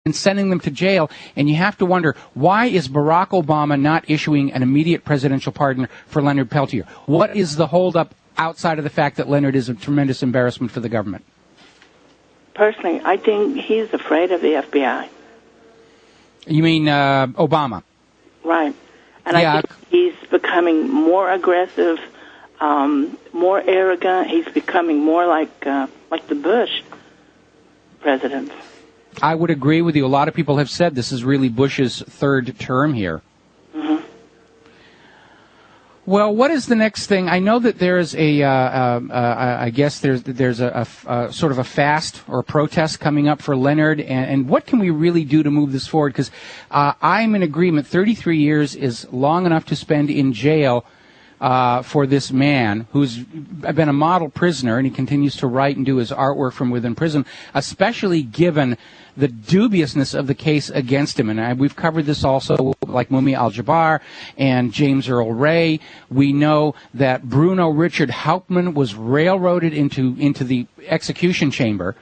and sending them to jail. And you have to wonder, why is Barack Obama not issuing an immediate presidential pardon for Leonard Peltier? What is the holdup outside of the fact that Leonard is a tremendous embarrassment for the government? Personally, I think he's afraid of the FBI. You mean Obama? Right. And I think he's becoming more aggressive, more arrogant. He's becoming more like the Bush presidents. I would agree with you. A lot of people have said this is really Bush's third term here. Mm-hmm. Well, what is the next thing? I know that there's I guess there's a sort of a fast or a protest coming up for Leonard, and what can we really do to move this forward? Because I'm in agreement. 33 years is long enough to spend in jail for this man who's been a model prisoner, and he continues to write and do his artwork from within prison, especially given the dubiousness of the case against him. And we've covered this also, like Mumia Al-Jabbar and James Earl Ray. We know that Bruno Richard Hauptmann was railroaded into the execution chamber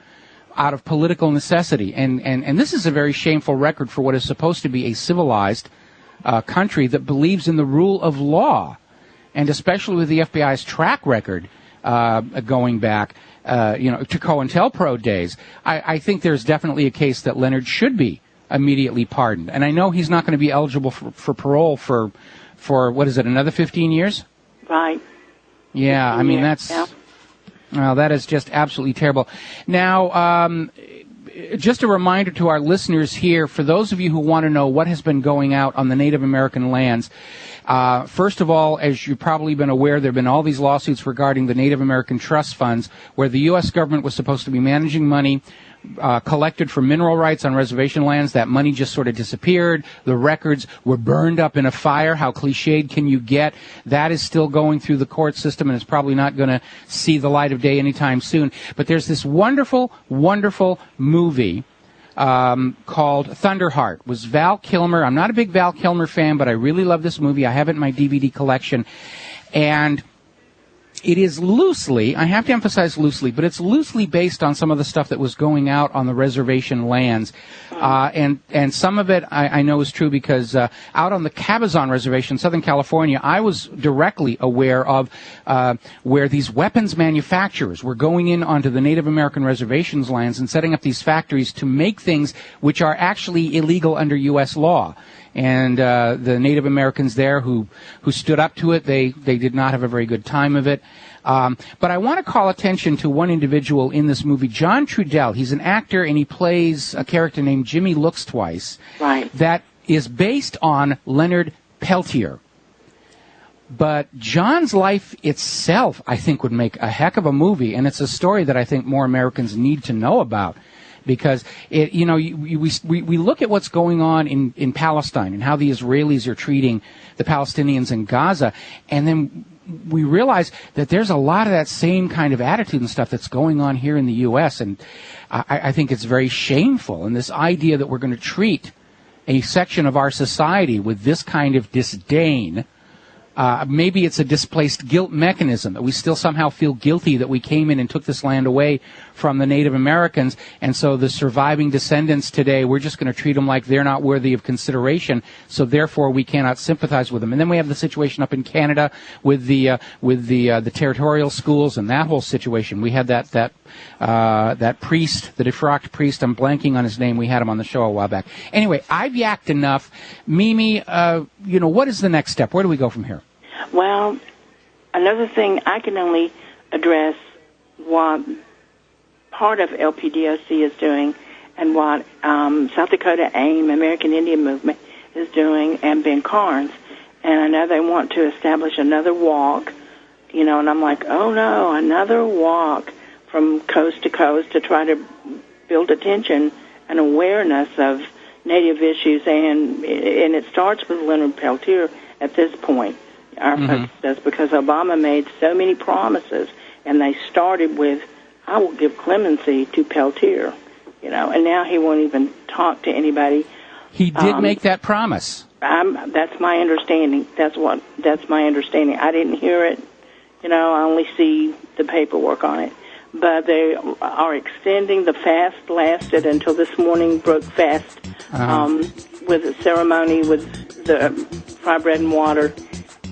out of political necessity. And this is a very shameful record for what is supposed to be a civilized country that believes in the rule of law. And especially with the FBI's track record going back, to COINTELPRO days, I think there's definitely a case that Leonard should be immediately pardoned. And I know he's not going to be eligible for parole for what is it, another 15 years? Right. Yeah, I mean, that is just absolutely terrible. Now, just a reminder to our listeners here, for those of you who want to know what has been going out on the Native American lands, first of all, as you've probably been aware, there have been all these lawsuits regarding the Native American trust funds, where the U.S. government was supposed to be managing money collected for mineral rights on reservation lands. That money just sort of disappeared. The records were burned up in a fire. How cliched can you get? That is still going through the court system, and it's probably not going to see the light of day anytime soon. But there's this wonderful, wonderful movie called Thunderheart. It was Val Kilmer. I'm not a big Val Kilmer fan, but I really love this movie. I have it in my DVD collection. And it is loosely, I have to emphasize loosely, but it's loosely based on some of the stuff that was going out on the reservation lands. And some of it I know is true because out on the Cabazon Reservation, Southern California, I was directly aware of where these weapons manufacturers were going in onto the Native American reservations lands and setting up these factories to make things which are actually illegal under U.S. law. And the Native Americans there who stood up to it, they did not have a very good time of it. But I want to call attention to one individual in this movie, John Trudell. He's an actor, and he plays a character named Jimmy Looks Twice. Right. That is based on Leonard Peltier. But John's life itself, I think, would make a heck of a movie, and it's a story that I think more Americans need to know about. Because we look at what's going on in Palestine and how the Israelis are treating the Palestinians in Gaza, and then we realize that there's a lot of that same kind of attitude and stuff that's going on here in the U.S., and I think it's very shameful. And this idea that we're going to treat a section of our society with this kind of disdain, maybe it's a displaced guilt mechanism, that we still somehow feel guilty that we came in and took this land away from the Native Americans, and so the surviving descendants today, we're just going to treat them like they're not worthy of consideration, so therefore we cannot sympathize with them. And then we have the situation up in Canada with the territorial schools and that whole situation. We had that priest, the defrocked priest, I'm blanking on his name, we had him on the show a while back. Anyway, I've yacked enough. Mimi, what is the next step? Where do we go from here? Well, another thing I can only address what part of LPDOC is doing and what South Dakota AIM, American Indian Movement, is doing, and Ben Carnes. And I know they want to establish another walk, and I'm like, oh no, another walk from coast to coast to try to build attention and awareness of Native issues, and it starts with Leonard Peltier at this point. Our folks does, because Obama made so many promises, and they started with, I will give clemency to Peltier, and now he won't even talk to anybody. He did make that promise. That's my understanding. That's my understanding. I didn't hear it. I only see the paperwork on it. but they are extending. The fast lasted until this morning, broke fast with a ceremony with the fried bread and water,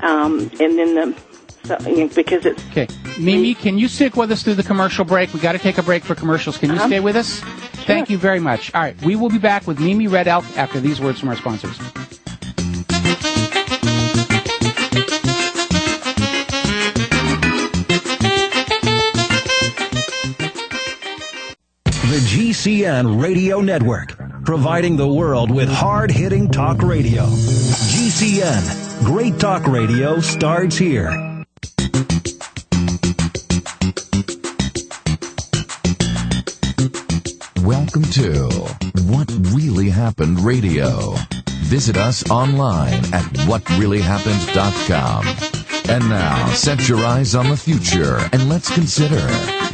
and then because it's... Okay. Mimi, can you stick with us through the commercial break? We got to take a break for commercials. Can you stay with us? Sure. Thank you very much. All right. We will be back with Mimi Red Elk after these words from our sponsors. The GCN Radio Network, providing the world with hard-hitting talk radio. GCN, great talk radio starts here. Welcome to What Really Happened Radio. Visit us online at whatreallyhappened.com. And now, set your eyes on the future and let's consider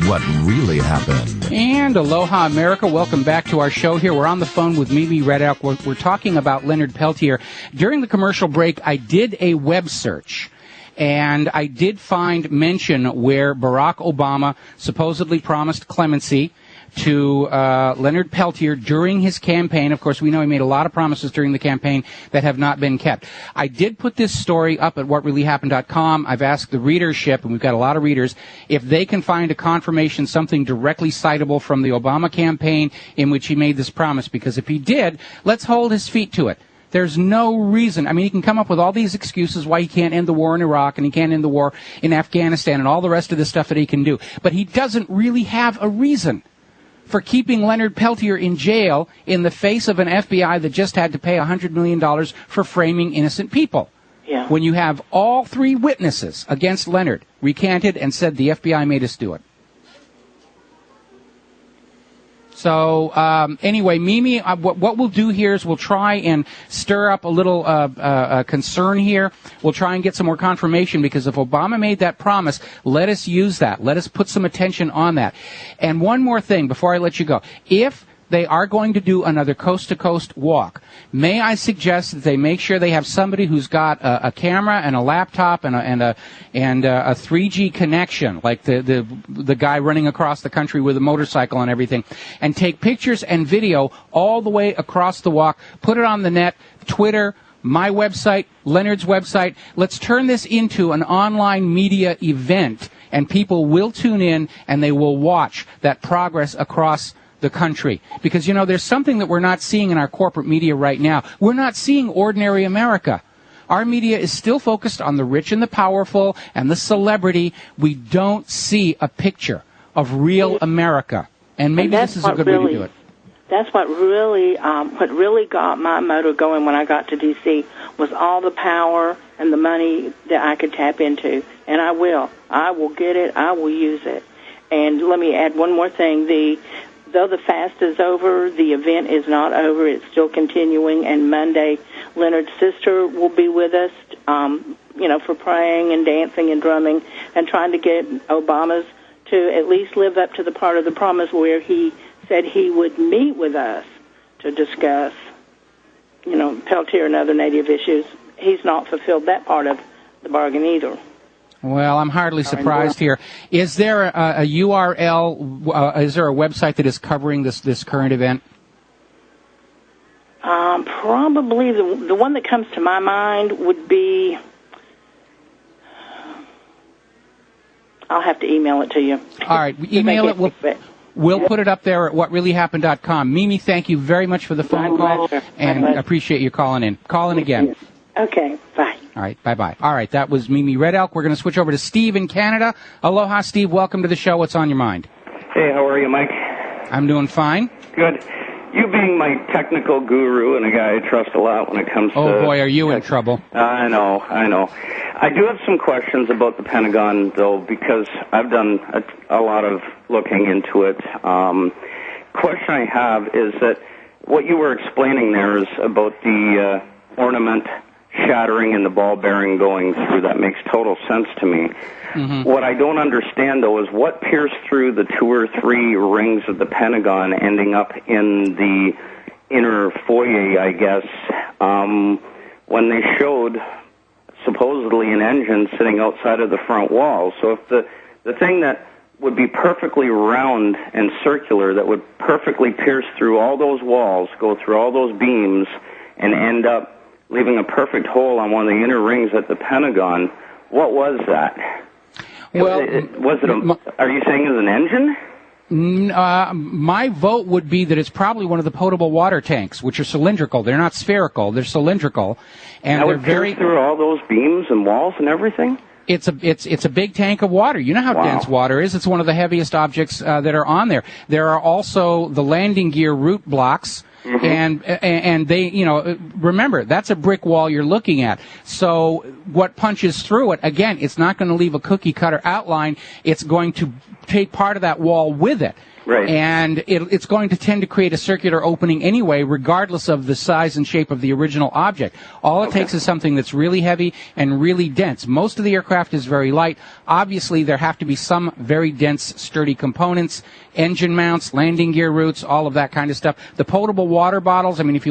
what really happened. And aloha, America. Welcome back to our show here. We're on the phone with Mimi Red Elk. We're talking about Leonard Peltier. During the commercial break, I did a web search. And I did find mention where Barack Obama supposedly promised clemency to Leonard Peltier during his campaign. Of course, we know he made a lot of promises during the campaign that have not been kept. I did put this story up at whatreallyhappened.com. I've asked the readership, and we've got a lot of readers, if they can find a confirmation, something directly citable from the Obama campaign in which he made this promise, because if he did, let's hold his feet to it. There's no reason. I mean, he can come up with all these excuses why he can't end the war in Iraq and he can't end the war in Afghanistan and all the rest of the stuff that he can do. But he doesn't really have a reason for keeping Leonard Peltier in jail in the face of an FBI that just had to pay $100 million for framing innocent people. Yeah. When you have all three witnesses against Leonard recanted and said the FBI made us do it. So, anyway, Mimi, what we'll do here is we'll try and stir up a little concern here. We'll try and get some more confirmation, because if Obama made that promise, let us use that. Let us put some attention on that. And one more thing before I let you go. If they are going to do another coast-to-coast walk, may I suggest that they make sure they have somebody who's got a camera and a laptop and a 3G connection, like the guy running across the country with a motorcycle and everything, and take pictures and video all the way across the walk, put it on the net, Twitter, my website, Leonard's website. Let's turn this into an online media event, and people will tune in and they will watch that progress across the country. Because, you know, there's something that we're not seeing in our corporate media right now. We're not seeing ordinary America. Our media is still focused on the rich and the powerful and the celebrity. We don't see a picture of real America. And maybe this is a good way to do it. That's what really got my motor going when I got to D.C. was all the power and the money that I could tap into. And I will. I will get it. I will use it. And let me add one more thing. Though the fast is over, the event is not over. It's still continuing. And Monday, Leonard's sister will be with us, for praying and dancing and drumming and trying to get Obama's to at least live up to the part of the promise where he said he would meet with us to discuss, Peltier and other Native issues. He's not fulfilled that part of the bargain either. Well, I'm hardly surprised here. Is there a URL, is there a website that is covering this current event? Probably the one that comes to my mind would be, I'll have to email it to you. All right, email it. We'll put it up there at whatreallyhappened.com. Mimi, thank you very much for the phone call, and appreciate you calling in. Call in again. Okay, bye. All right, bye-bye. All right, that was Mimi Red Elk. We're going to switch over to Steve in Canada. Aloha, Steve. Welcome to the show. What's on your mind? Hey, how are you, Mike? I'm doing fine. Good. You being my technical guru and a guy I trust a lot when it comes to... Oh, boy, are you in trouble. I know. I do have some questions about the Pentagon, though, because I've done a lot of looking into it. Question I have is that what you were explaining there is about the ornament shattering and the ball bearing going through. That makes total sense to me. Mm-hmm. What I don't understand, though, is what pierced through the 2 or 3 rings of the Pentagon, ending up in the inner foyer, I guess, when they showed supposedly an engine sitting outside of the front wall. So if the thing that would be perfectly round and circular, that would perfectly pierce through all those walls, go through all those beams, and end up leaving a perfect hole on one of the inner rings at the Pentagon. What was that? Well, are you saying it's an engine? My vote would be that it's probably one of the potable water tanks, which are cylindrical. They're not spherical; they're cylindrical, and they're very through all those beams and walls and everything. It's a big tank of water. You know how dense water is. It's one of the heaviest objects that are on there. There are also the landing gear root blocks. Mm-hmm. And they, remember, that's a brick wall you're looking at. So what punches through it, again, it's not going to leave a cookie cutter outline. It's going to take part of that wall with it. Right. And it's going to tend to create a circular opening anyway, regardless of the size and shape of the original object. All it takes is something that's really heavy and really dense. Most of the aircraft is very light. Obviously, there have to be some very dense, sturdy components, engine mounts, landing gear roots, all of that kind of stuff. The potable water bottles, I mean, if you